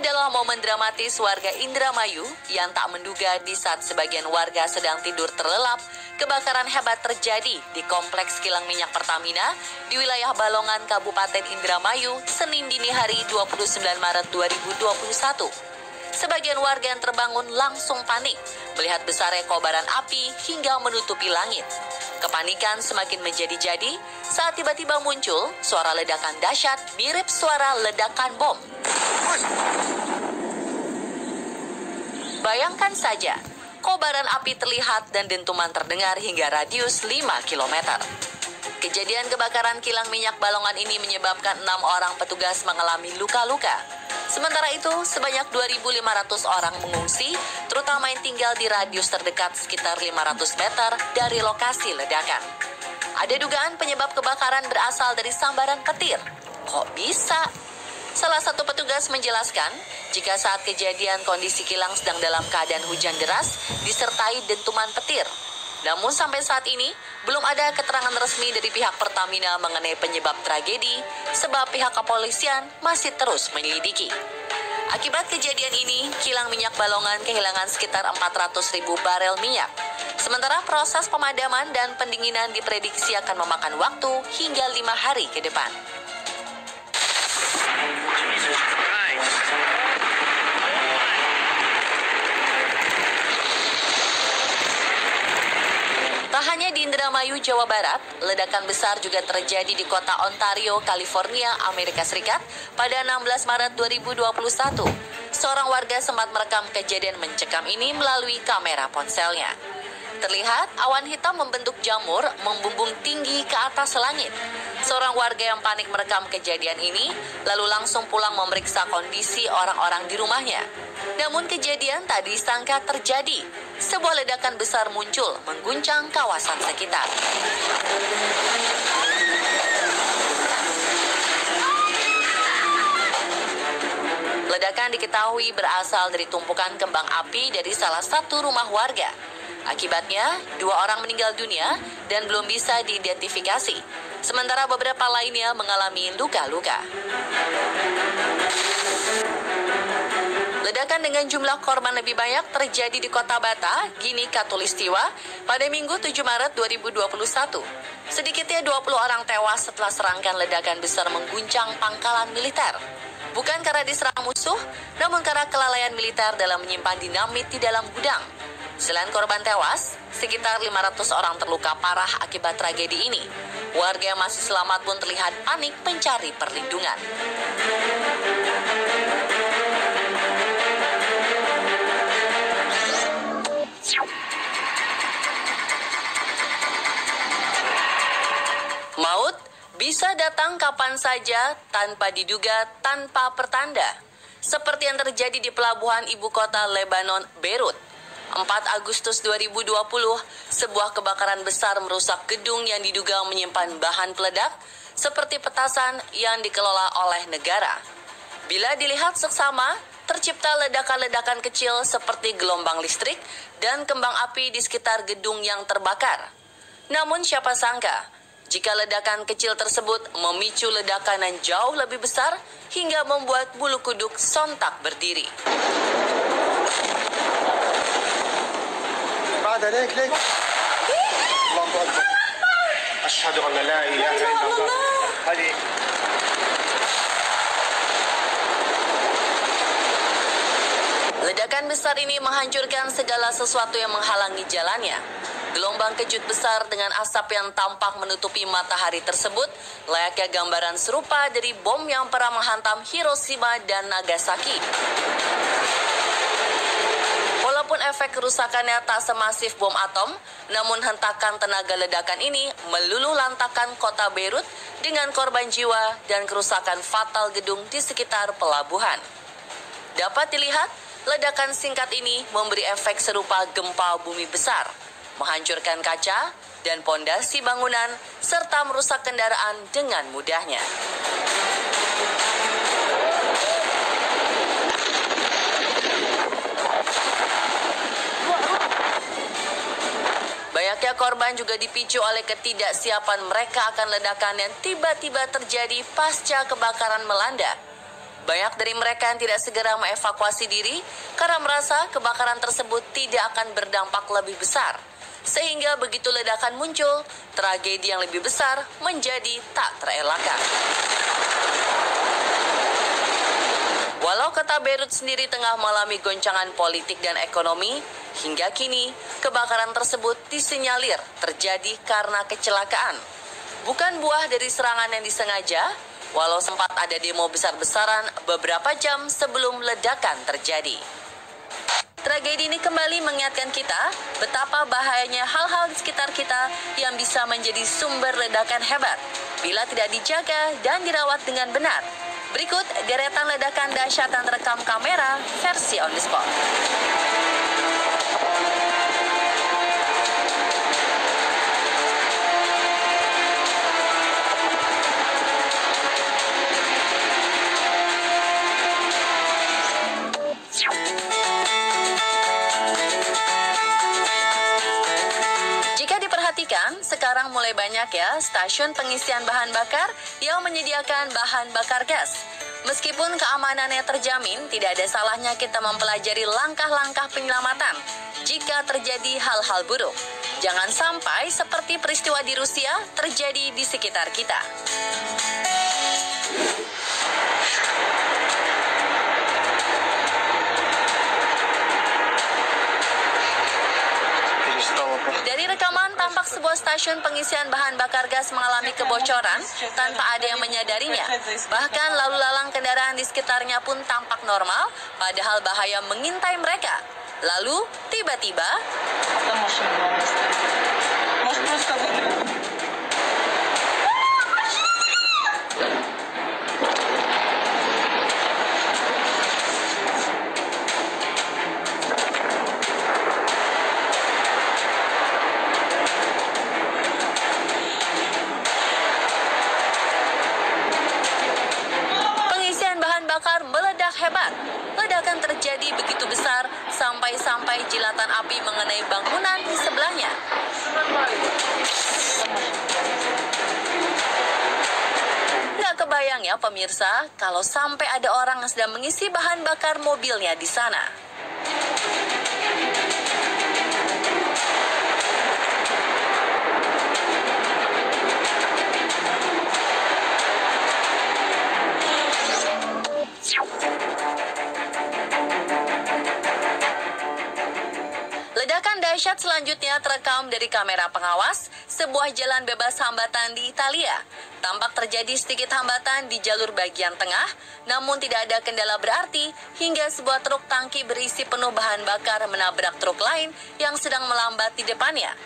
adalah momen dramatis warga Indramayu yang tak menduga di saat sebagian warga sedang tidur terlelap, kebakaran hebat terjadi di Kompleks Kilang Minyak Pertamina di wilayah Balongan, Kabupaten Indramayu, Senin dini hari 29 Maret 2021. Sebagian warga yang terbangun langsung panik melihat besarnya kobaran api hingga menutupi langit. Kepanikan semakin menjadi-jadi saat tiba-tiba muncul suara ledakan dahsyat mirip suara ledakan bom. Bayangkan saja, kobaran api terlihat dan dentuman terdengar hingga radius 5 km. Kejadian kebakaran kilang minyak Balongan ini menyebabkan 6 orang petugas mengalami luka-luka. Sementara itu, sebanyak 2.500 orang mengungsi, terutama yang tinggal di radius terdekat sekitar 500 meter dari lokasi ledakan. Ada dugaan penyebab kebakaran berasal dari sambaran petir. Kok bisa? Salah satu petugas menjelaskan, jika saat kejadian kondisi kilang sedang dalam keadaan hujan deras, disertai dentuman petir. Namun sampai saat ini, belum ada keterangan resmi dari pihak Pertamina mengenai penyebab tragedi, sebab pihak kepolisian masih terus menyelidiki. Akibat kejadian ini, kilang minyak Balongan kehilangan sekitar 400.000 barel minyak. Sementara proses pemadaman dan pendinginan diprediksi akan memakan waktu hingga 5 hari ke depan. Tak hanya di Indramayu, Jawa Barat, ledakan besar juga terjadi di kota Ontario, California, Amerika Serikat pada 16 Maret 2021. Seorang warga sempat merekam kejadian mencekam ini melalui kamera ponselnya. Terlihat awan hitam membentuk jamur membumbung tinggi ke atas langit. Seorang warga yang panik merekam kejadian ini lalu langsung pulang memeriksa kondisi orang-orang di rumahnya. Namun kejadian tak disangka terjadi. Sebuah ledakan besar muncul mengguncang kawasan sekitar. Ledakan diketahui berasal dari tumpukan kembang api dari salah satu rumah warga. Akibatnya, 2 orang meninggal dunia dan belum bisa diidentifikasi. Sementara beberapa lainnya mengalami luka-luka. Ledakan dengan jumlah korban lebih banyak terjadi di Kota Bata, Gini Katulistiwa pada Minggu 7 Maret 2021. Sedikitnya 20 orang tewas setelah serangkaian ledakan besar mengguncang pangkalan militer. Bukan karena diserang musuh, namun karena kelalaian militer dalam menyimpan dinamit di dalam gudang. Selain korban tewas, sekitar 500 orang terluka parah akibat tragedi ini. Warga yang masih selamat pun terlihat panik mencari perlindungan. Maut bisa datang kapan saja tanpa diduga, tanpa pertanda. Seperti yang terjadi di pelabuhan ibu kota Lebanon, Beirut. 4 Agustus 2020, sebuah kebakaran besar merusak gedung yang diduga menyimpan bahan peledak seperti petasan yang dikelola oleh negara. Bila dilihat seksama, tercipta ledakan-ledakan kecil seperti gelombang listrik dan kembang api di sekitar gedung yang terbakar. Namun siapa sangka, jika ledakan kecil tersebut memicu ledakan yang jauh lebih besar hingga membuat bulu kuduk sontak berdiri. Ledakan besar ini menghancurkan segala sesuatu yang menghalangi jalannya. Gelombang kejut besar dengan asap yang tampak menutupi matahari tersebut layaknya gambaran serupa dari bom yang pernah menghantam Hiroshima dan Nagasaki. Walaupun efek kerusakannya tak semasif bom atom, namun hentakan tenaga ledakan ini meluluh lantakan kota Beirut dengan korban jiwa dan kerusakan fatal gedung di sekitar pelabuhan. Dapat dilihat, ledakan singkat ini memberi efek serupa gempa bumi besar, menghancurkan kaca dan pondasi bangunan, serta merusak kendaraan dengan mudahnya. Banyaknya korban juga dipicu oleh ketidaksiapan mereka akan ledakan yang tiba-tiba terjadi pasca kebakaran melanda. Banyak dari mereka yang tidak segera mengevakuasi diri karena merasa kebakaran tersebut tidak akan berdampak lebih besar. Sehingga begitu ledakan muncul, tragedi yang lebih besar menjadi tak terelakkan. Walau kota Beirut sendiri tengah mengalami goncangan politik dan ekonomi, hingga kini kebakaran tersebut disinyalir terjadi karena kecelakaan. Bukan buah dari serangan yang disengaja, walau sempat ada demo besar-besaran beberapa jam sebelum ledakan terjadi. Tragedi ini kembali mengingatkan kita betapa bahayanya hal-hal di sekitar kita yang bisa menjadi sumber ledakan hebat bila tidak dijaga dan dirawat dengan benar. Berikut deretan ledakan dahsyat yang terekam kamera versi on the spot. Sekarang mulai banyak ya stasiun pengisian bahan bakar yang menyediakan bahan bakar gas. Meskipun keamanannya terjamin, tidak ada salahnya kita mempelajari langkah-langkah penyelamatan jika terjadi hal-hal buruk. Jangan sampai seperti peristiwa di Rusia terjadi di sekitar kita. Dari rekaman tampak sebuah stasiun pengisian bahan bakar gas mengalami kebocoran tanpa ada yang menyadarinya. Bahkan lalu lalang kendaraan di sekitarnya pun tampak normal, padahal bahaya mengintai mereka. Lalu tiba-tiba meledak hebat. Ledakan terjadi begitu besar sampai-sampai jilatan api mengenai bangunan di sebelahnya. Nggak kebayang ya pemirsa, kalau sampai ada orang yang sedang mengisi bahan bakar mobilnya di sana. Ledakan dahsyat selanjutnya terekam dari kamera pengawas sebuah jalan bebas hambatan di Italia. Tampak terjadi sedikit hambatan di jalur bagian tengah, namun tidak ada kendala berarti hingga sebuah truk tangki berisi penuh bahan bakar menabrak truk lain yang sedang melambat di depannya.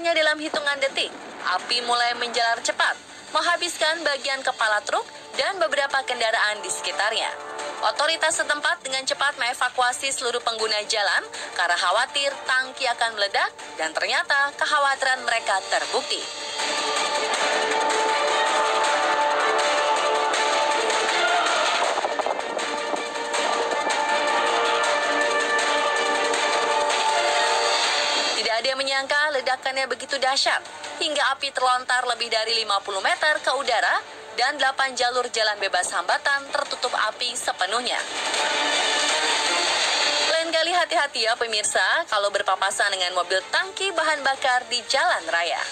Dalam hitungan detik, api mulai menjalar cepat, menghabiskan bagian kepala truk dan beberapa kendaraan di sekitarnya. Otoritas setempat dengan cepat mengevakuasi seluruh pengguna jalan karena khawatir tangki akan meledak dan ternyata kekhawatiran mereka terbukti. Dia menyangka ledakannya begitu dahsyat, hingga api terlontar lebih dari 50 meter ke udara dan 8 jalur jalan bebas hambatan tertutup api sepenuhnya. Lain kali hati-hati ya pemirsa kalau berpapasan dengan mobil tangki bahan bakar di jalan raya.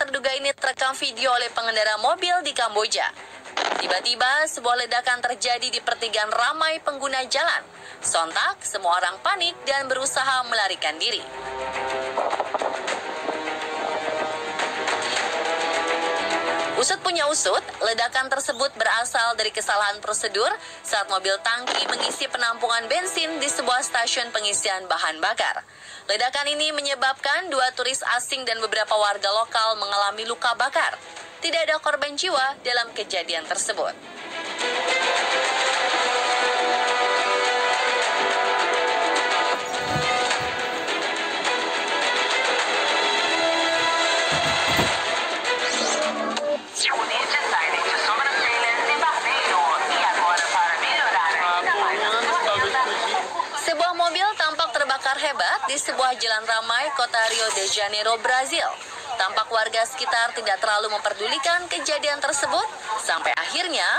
Terduga ini terekam video oleh pengendara mobil di Kamboja. Tiba-tiba sebuah ledakan terjadi di pertigaan ramai pengguna jalan. Sontak semua orang panik dan berusaha melarikan diri. Usut punya usut, ledakan tersebut berasal dari kesalahan prosedur saat mobil tangki mengisi penampungan bensin di sebuah stasiun pengisian bahan bakar. Ledakan ini menyebabkan 2 turis asing dan beberapa warga lokal mengalami luka bakar. Tidak ada korban jiwa dalam kejadian tersebut. terbakar hebat di sebuah jalan ramai kota Rio de Janeiro, Brazil. Tampak warga sekitar tidak terlalu memperdulikan kejadian tersebut sampai akhirnya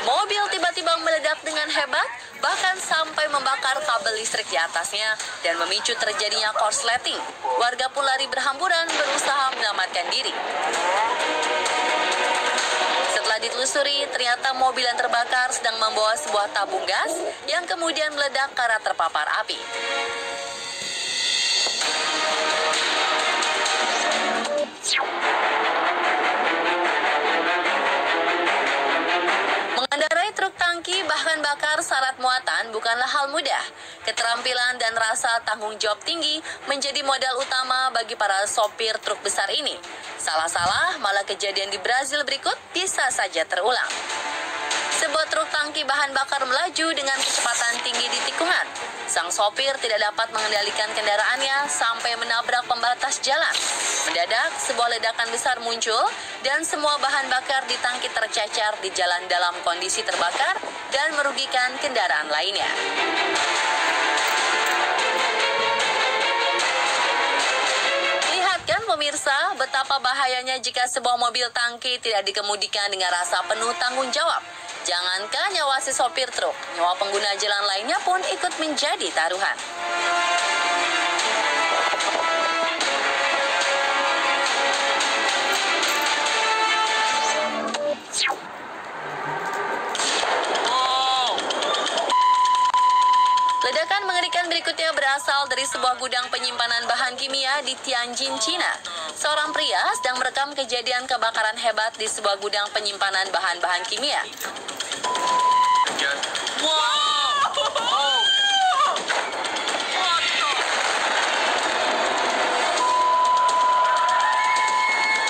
mobil tiba-tiba meledak dengan hebat, bahkan sampai membakar kabel listrik di atasnya dan memicu terjadinya korsleting. Warga pun lari berhamburan berusaha menyelamatkan diri. Setelah ditelusuri, ternyata mobil yang terbakar sedang membawa sebuah tabung gas yang kemudian meledak karena terpapar api. Mengendarai truk tangki bahan bakar syarat muatan bukanlah hal mudah. Keterampilan dan rasa tanggung jawab tinggi menjadi modal utama bagi para sopir truk besar ini. Salah-salah, malah kejadian di Brazil berikut bisa saja terulang. Sebuah truk tangki bahan bakar melaju dengan kecepatan tinggi di tikungan. Sang sopir tidak dapat mengendalikan kendaraannya sampai menabrak pembatas jalan. Mendadak, sebuah ledakan besar muncul dan semua bahan bakar di tangki tercecer di jalan dalam kondisi terbakar dan merugikan kendaraan lainnya. Lihat kan pemirsa, betapa bahayanya jika sebuah mobil tangki tidak dikemudikan dengan rasa penuh tanggung jawab. Jangankan nyawa si sopir truk, nyawa pengguna jalan lainnya pun ikut menjadi taruhan. Ledakan mengerikan berikutnya berasal dari sebuah gudang penyimpanan bahan kimia di Tianjin, Cina. Seorang pria sedang merekam kejadian kebakaran hebat di sebuah gudang penyimpanan bahan-bahan kimia.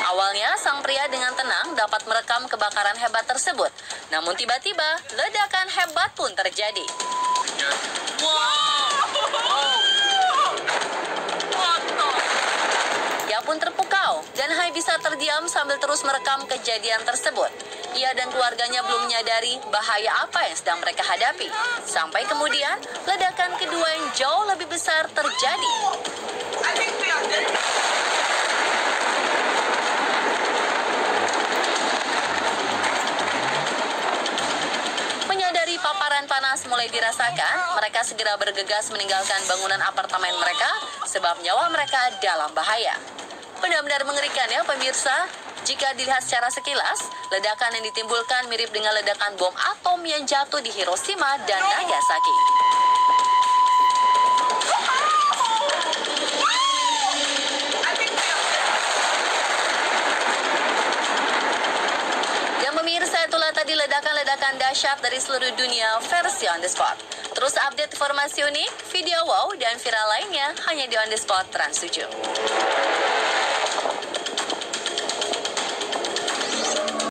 Awalnya, sang pria dengan tenang dapat merekam kebakaran hebat tersebut. Namun tiba-tiba, ledakan hebat pun terjadi. Ia pun terpukau dan hanya bisa terdiam sambil terus merekam kejadian tersebut. Ia dan keluarganya belum menyadari bahaya apa yang sedang mereka hadapi. Sampai kemudian, ledakan kedua yang jauh lebih besar terjadi. Menyadari paparan panas mulai dirasakan, mereka segera bergegas meninggalkan bangunan apartemen mereka sebab nyawa mereka dalam bahaya. Benar-benar mengerikan ya pemirsa. Jika dilihat secara sekilas, ledakan yang ditimbulkan mirip dengan ledakan bom atom yang jatuh di Hiroshima dan Nagasaki. Dan pemirsa, itulah tadi ledakan-ledakan dahsyat dari seluruh dunia versi On The Spot. Terus update informasi unik, video wow, dan viral lainnya hanya di On The Spot Trans 7.